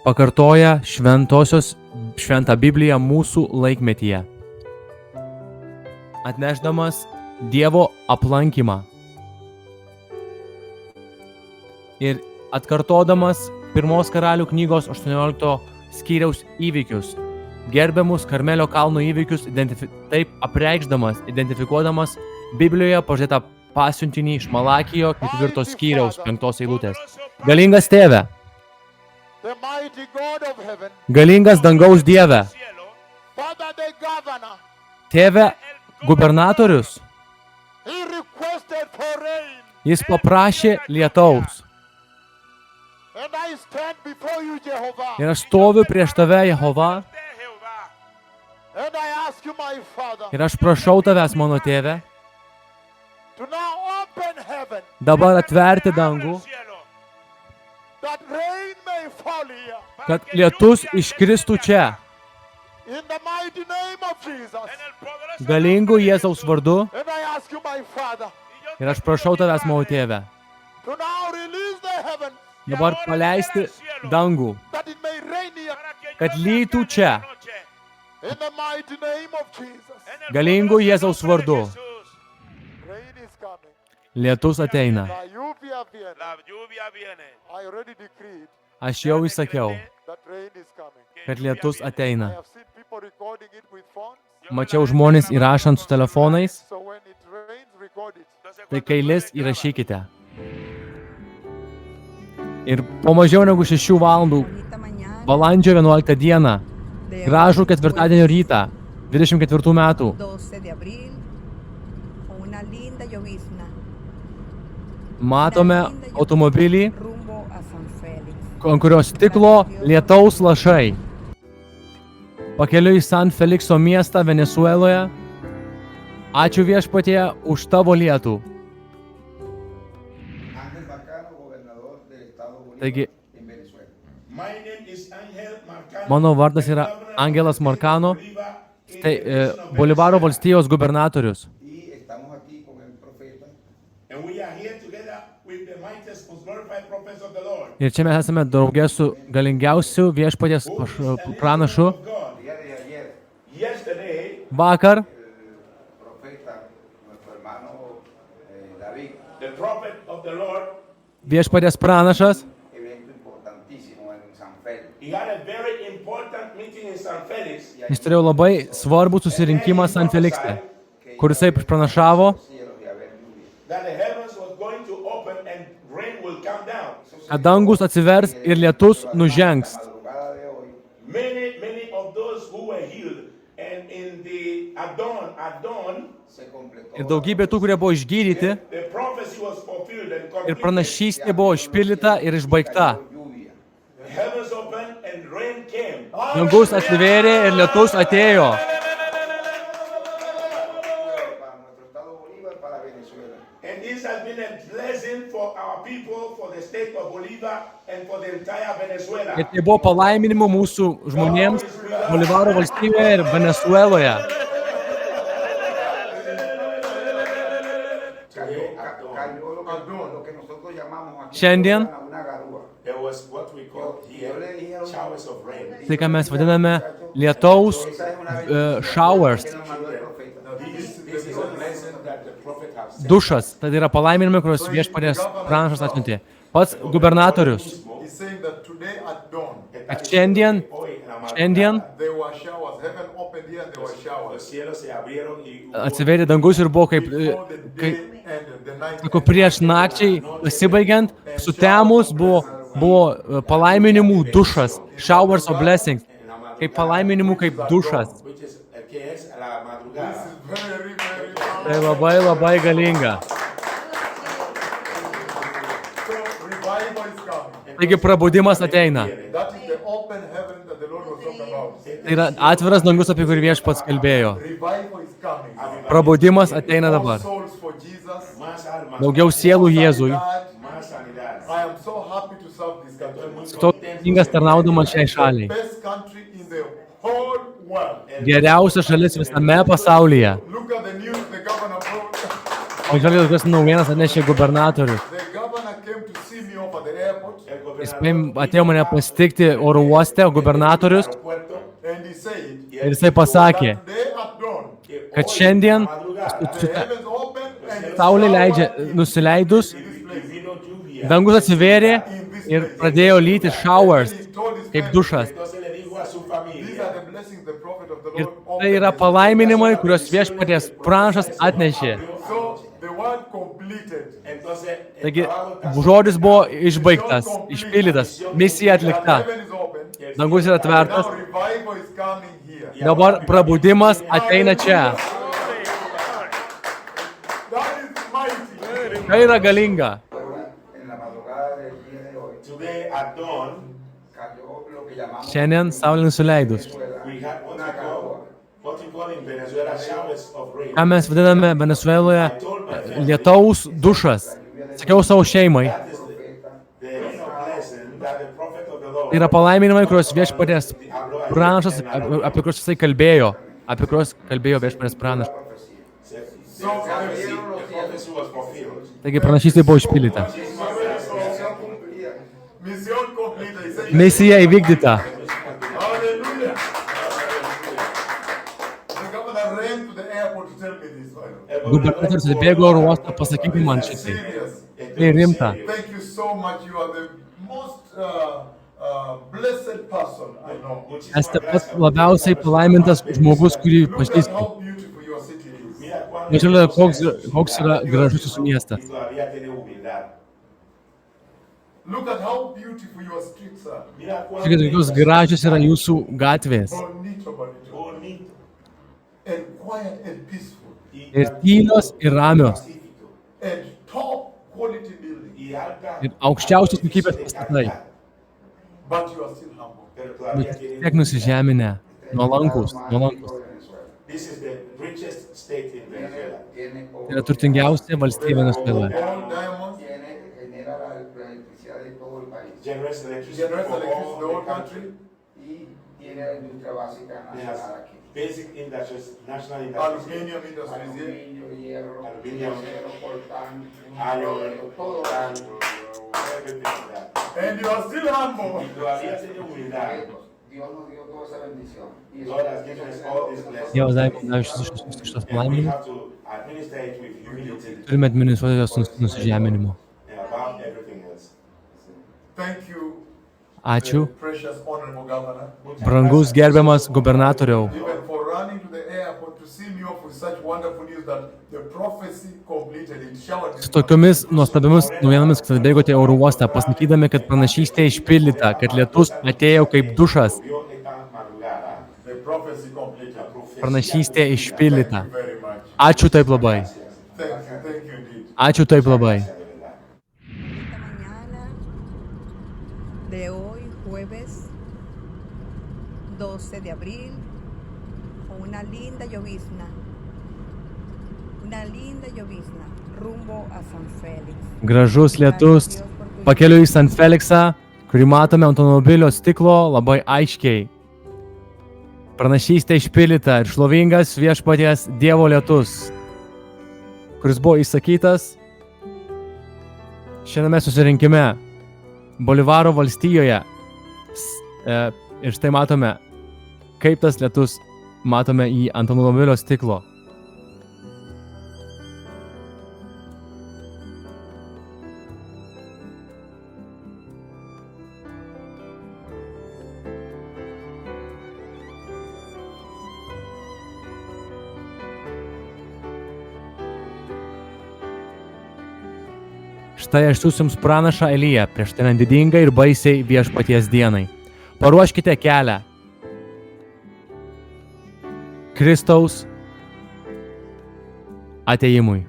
pakartoja šventą Bibliją mūsų laikmetyje, atnešdamas Dievo aplankymą ir atkartodamas 1 Karalių knygos 18 skyriaus įvykius, gerbiamus Karmelio kalno įvykius, taip apreikšdamas, identifikuodamas Biblijoje pažadėtą pasiuntinį iš Malakijo 4 skyriaus 5 eilutės. Galingas Tėve, galingas dangaus Dieve, Tėve gubernatorius, jis paprašė lietaus. Ir aš stoviu prieš tave, Jehova, ir aš prašau tavęs, mano Tėve, dabar atverti dangų, kad lietus iškristų čia. Galingu Jėzaus vardu. Ir aš prašau tavęs, mano Tėve, dabar paleisti dangų, kad lytų čia. Galingu Jėzaus vardu. Lietus ateina. Aš jau įsakiau, kad lietus ateina. Mačiau žmonės įrašant su telefonais, tai kai lis įrašykite. Ir po mažiau negu 6 valandų, balandžio 11 dieną, gražų ketvirtadienio rytą, 24 metų, matome automobilį, ant kurio stiklo lietaus lašai. Pakeliui į San Felikso miestą Venezueloje. Ačiū Viešpatie už tavo lietų. Taigi, mano vardas yra Angelas Marcano, tai Bolivaro valstijos gubernatorius. Ir čia mes esame drauge su galingiausiu Viešpaties pranašu. Vakar Viešpaties pranašas jis turėjo labai svarbų susirinkimą San Felikse, kur jisai pranašavo, kad dangus atsivers ir lietus nužengs. Ir daugybė tų, kurie buvo išgydyti, ir pranašystė buvo išpildyta ir išbaigta. Dangus atsivėrė ir lietus atėjo. Ir tai buvo palaiminimo mūsų žmonėms Bolivaro valstybėje ir Venezueloje. Šiandien tai, ką mes vadiname lietaus showers, dušas, tai yra palaiminimai, kuriuos Viešpaties pranašas atsiuntė. Pats gubernatorius, kad šiandien atsivėrė dangus ir buvo kaip prieš nakčiai pasibaigiant, sutemus buvo palaiminimų dušas, showers of blessings, kaip palaiminimų kaip dušas. Tai labai, labai galinga. Taigi prabudimas ateina. Tai yra atviras dangus, apie kurį Viešpats kalbėjo. Prabudimas ateina dabar. Daugiau sielų Jėzui. Stotingas tarnaudamas šiai šaliai. Geriausia šalis visame pasaulyje. O žiūrėkit, kokias naujienas atnešė gubernatorius. Jis atėjo mane pasitikti oro uoste, gubernatorius, And he said ir jisai pasakė, that today at dawn, kad šiandien the heavens open and the saulė leidžia nusileidus, dangus atsivėrė ir pradėjo lyti showers, kaip dušas. these are the blessings the prophet of the Ir Lord tai yra palaiminimai, kuriuos viešpaties pranašas atnešė. So the word completed. Taigi, žodis buvo išbaigtas, išpildytas, misija atlikta, Heaven is open. dangus yra atvertas, Now revival is coming here. dabar prabudimas ateina čia. That is mighty. Tai yra galinga. En la madrugada del día de hoy Today at dawn, cayó lo que llamamos Šiandien saulė nusileidus. we had what you call in Venezuela showers of rain. Ką mes vadiname Venezueloje lietaus dušas. Sakiau savo šeimai. That is the rain of blessing that the prophet of the Lord Tai yra palaiminimai, kuriuos viešpaties pranašas, apie kuriuos jisai kalbėjo. Apie kuriuos kalbėjo viešpaties pranašas. said. So The prophecy was fulfilled. Taigi pranašystė buvo išpildyta. mission completed. He said, Misija įvykdyta. hallelujah. The governor ran to the airport to tell me this. Gubernatorius atbėgo oro uostą pasakyti man šitai. Serious. Tai rimta. Thank you so much. You are the most blessed person I know. Esate pats labiausiai palaimintas žmogus, kurį Look at pažįstu. how beautiful your city is. Nežinau, koks yra gražus jūsų miestas. Y todavía tiene humildad. Look at how beautiful your streets are. Mira cuán Žiūrėkit, kokios gražios yra jūsų gatvės. Bonito, bonito. bonito And quiet and peaceful. Ir tylios, ir ramios. pacífico And top quality building. y alta. Ir aukščiausios kokybės pastatai. But you are still humble. Pero Bet todavía tiene tiek nusižeminę. Nuolankus, nuolankus. This is the richest state in Venezuela. tiene Tai yra turtingiausia valstybė Venezueloje. All diamonds, genera la electricidad de todo el país Generous electricity generous for electricity, all the whole the country. country. y tiene la industria básica It nacional has aquí. basic industries, national industries, Aluminium industries here. Aluminio, hierro, Aluminio. acero, coltán, iron, todo. and everything like that. And you are still humble. Y todavía tiene humildad. Dios nos dio toda esa bendición. Y God has given us all these blessings. Dievas davė šitos And we palaiminimus. have to administer it with humility Turime administruoti jos nusižeminimu. and above everything else. Thank you, Ačiū. precious honorable governor, Brangus gerbiamas gubernatoriau. even for running to the airport to see me off with such wonderful news that the prophecy completed. It showered Su tokiomis nuostabiamis naujienomis, kad atbėgote į oro uostą, pasakydami, kad pranašystė išpildyta, kad lietus atėjo kaip dušas. Vio esta madrugada, the prophecy completed. Pranašystė išpildyta. Thank you very much. Ačiū taip labai. Thank you indeed. Ačiū taip labai. de verdad. Esta mañana de hoy, jueves 12 de abril, con una linda llovizna rumbo a San Félix. Gražus lietus. Pakeliu į San Feliksą, kurį matome ant automobilio stiklo labai aiškiai. Pranašystė išpildyta ir šlovingas viešpaties Dievo lietus, kuris buvo įsakytas šiandien susirinkime Bolivaro valstijoje. Ir štai matome, kaip tas lietus matome jį ant automobilio stiklo. Štai aš siųsiu jums pranašą Eliją prieš tai didingai ir baisiai viešpaties dienai. Paruoškite kelią Kristaus atėjimui.